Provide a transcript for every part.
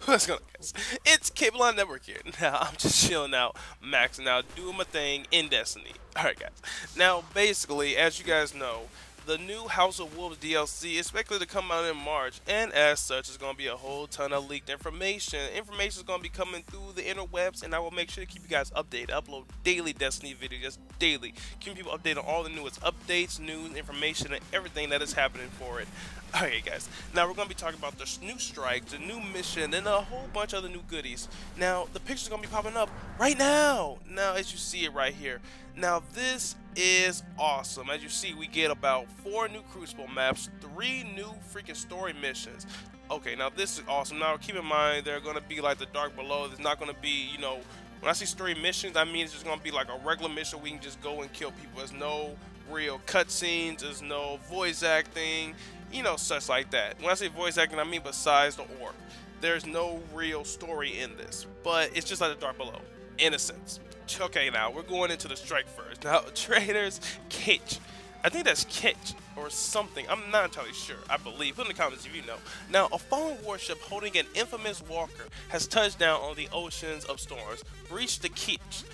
What's going on, guys? It's Cable on Network here. Now, I'm just chilling out, maxing out, doing my thing in Destiny. Alright, guys. Now, basically, as you guys know, the new House of Wolves DLC is expected to come out in March, and as such, it's going to be a whole ton of leaked information. Information is going to be coming through the interwebs, and I will make sure to keep you guys updated. I upload daily Destiny videos, just daily, keeping people updated on all the newest updates, news, information, and everything that is happening for it. Alright, guys, now we're going to be talking about the new strike, the new mission, and a whole bunch of other new goodies. Now, the picture's going to be popping up right now. Now, as you see it right here. Now, this is awesome. As you see, we get about 4 new Crucible maps, 3 new freaking story missions. Okay, now this is awesome. Now, keep in mind, they're going to be like the Dark Below. There's not going to be, you know, when I say story missions, I mean it's just going to be like a regular mission we can just go and kill people. There's no real cutscenes, there's no voice acting, you know, such like that. When I say voice acting, I mean besides the orb. There's no real story in this, but it's just like the Dark Below, in a sense. Okay, now we're going into the strike first. Now, Trader's Kitch. I think that's Kitch or something. I'm not entirely sure. I believe. Put in the comments if you know. Now, a fallen warship holding an infamous walker has touched down on the oceans of storms. Breach the Kitch.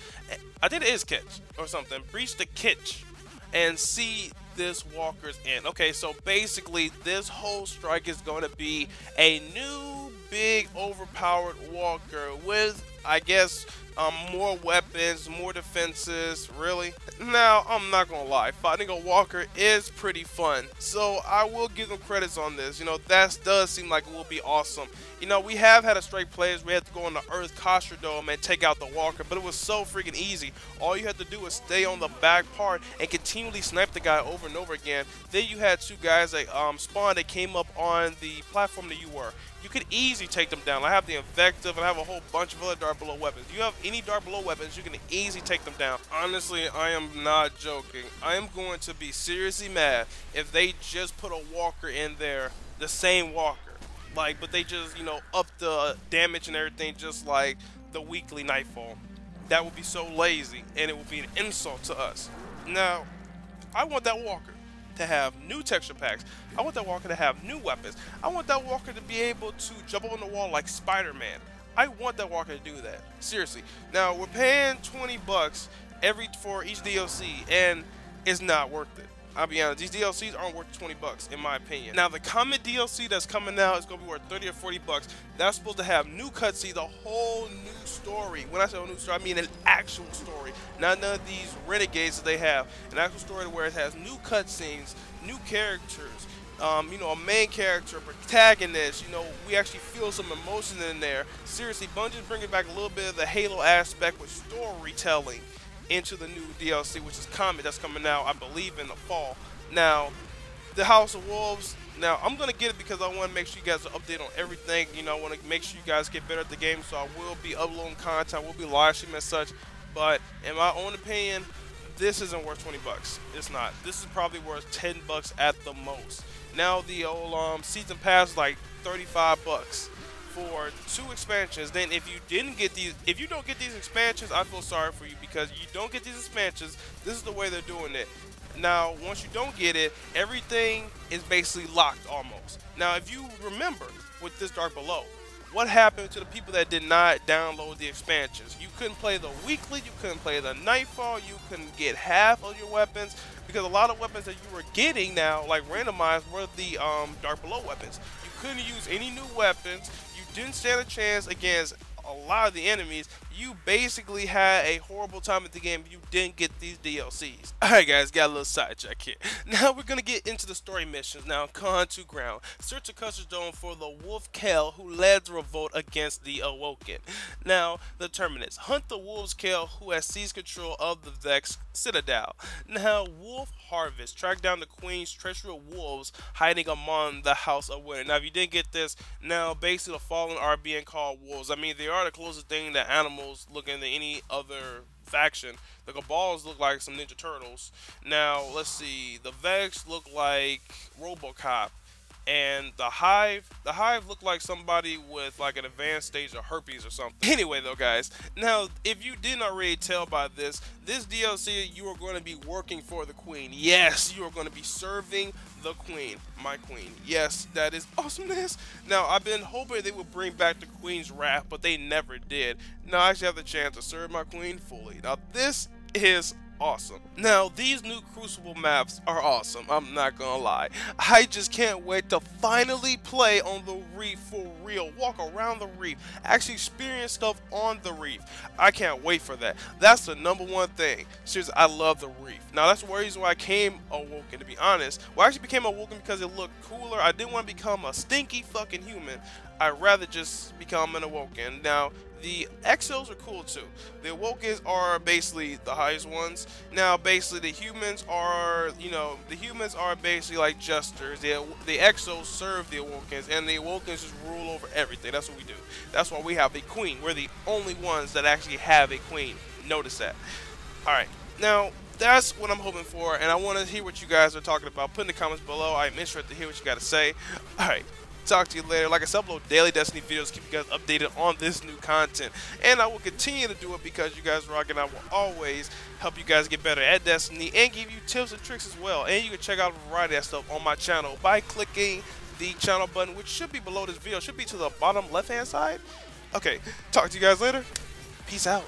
I think it is Kitch or something. Breach the Kitch and see this walker's end. Okay, so basically this whole strike is going to be a new big overpowered walker with, I guess, more weapons, more defenses. Really? Now, I'm not gonna lie, fighting a walker is pretty fun, so I will give them credits on this. You know, that does seem like it will be awesome. You know, we have had a strike players, we had to go on the Earth Costrodome and take out the walker, but it was so freaking easy. All you had to do was stay on the back part and continually snipe the guy over and over again. Then you had 2 guys that spawned that came up on the platform that you were. You could easily take them down. I have the Invective and I have a whole bunch of other Dark Below weapons. If you have any Dark Below weapons, you can easily take them down. Honestly, I am not joking. I am going to be seriously mad if they just put a walker in there, the same walker. Like, but they just, you know, up the damage and everything just like the weekly Nightfall. That would be so lazy and it would be an insult to us. Now, I want that walker to have new texture packs. I want that walker to have new weapons. I want that walker to be able to jump up on the wall like Spider-Man. I want that walker to do that. Seriously. Now, we're paying 20 bucks for each DLC, and it's not worth it. I'll be honest, these DLCs aren't worth 20 bucks in my opinion. Now, the Comet DLC that's coming out is going to be worth 30 or 40 bucks. That's supposed to have new cutscenes, a whole new story. When I say a new story, I mean an actual story. Not none of these renegades that they have. An actual story where it has new cutscenes, new characters, you know, a main character, a protagonist. You know, we actually feel some emotion in there. Seriously, Bungie's bringing back a little bit of the Halo aspect with storytelling into the new DLC, which is Comet, that's coming out, I believe, in the fall. Now, the House of Wolves. Now, I'm gonna get it because I want to make sure you guys are updated on everything. You know, I want to make sure you guys get better at the game, so I will be uploading content, I will be live streaming and such. But in my own opinion, this isn't worth 20 bucks. It's not. This is probably worth 10 bucks at the most. Now, the old season pass is like 35 bucks for 2 expansions. Then if you don't get these expansions, I feel sorry for you because you don't get these expansions. This is the way they're doing it. Now, once you don't get it, everything is basically locked almost. Now, if you remember with this Dark Below, what happened to the people that did not download the expansions? You couldn't play the weekly, you couldn't play the Nightfall, you couldn't get half of your weapons because a lot of weapons that you were getting now, like randomized, were the Dark Below weapons. You couldn't use any new weapons. You didn't stand a chance against a lot of the enemies. You basically had a horrible time at the game if you didn't get these DLCs. Alright guys, got a little sidetrack here. Now we're going to get into the story missions. Now, Con to ground. Search the Custard Dome for the Wolf Kell who led the revolt against the Awoken. Now, the Terminus. Hunt the Wolves Kell who has seized control of the Vex Citadel. Now, Wolf Harvest. Track down the Queen's treacherous wolves hiding among the House of Winter. Now, if you didn't get this, now basically the Fallen are being called wolves. I mean, they are the closest thing that animals look into any other faction. The Cabals look like some Ninja Turtles. Now, let's see. The Vex look like RoboCop. and the hive looked like somebody with like an advanced stage of herpes or something. Anyway though guys, now if you didn't already tell by this DLC, you are going to be working for the queen. Yes, you are going to be serving the queen, my queen. Yes, that is awesomeness. Now I've been hoping they would bring back the queen's wrath, but they never did. Now I actually have the chance to serve my queen fully. Now this is awesome. Now these new Crucible maps are awesome, I'm not gonna lie. I just can't wait to finally play on the reef for real, walk around the reef, actually experience stuff on the reef. I can't wait for that. That's the #1 thing. Seriously, I love the reef. Now that's the reason why I came awoken, to be honest. Well, I actually became awoken because it looked cooler. I didn't want to become a stinky fucking human. I'd rather just become an awoken. Now the exos are cool too. The awokens are basically the highest ones. Now basically the humans are, you know, the humans are basically like jesters. The exos serve the awokens, and the awokens just rule over everything. That's what we do. That's why we have a queen. We're the only ones that actually have a queen. Notice that. Alright, now that's what I'm hoping for, and I want to hear what you guys are talking about. Put in the comments below. I'm interested to hear what you got to say. Alright, talk to you later. Like I said, I upload daily Destiny videos, keep you guys updated on this new content, and I will continue to do it because you guys rock, and I will always help you guys get better at Destiny and give you tips and tricks as well. And you can check out a variety of stuff on my channel by clicking the channel button, which should be below this video. It should be to the bottom left hand side. Okay, talk to you guys later. Peace out.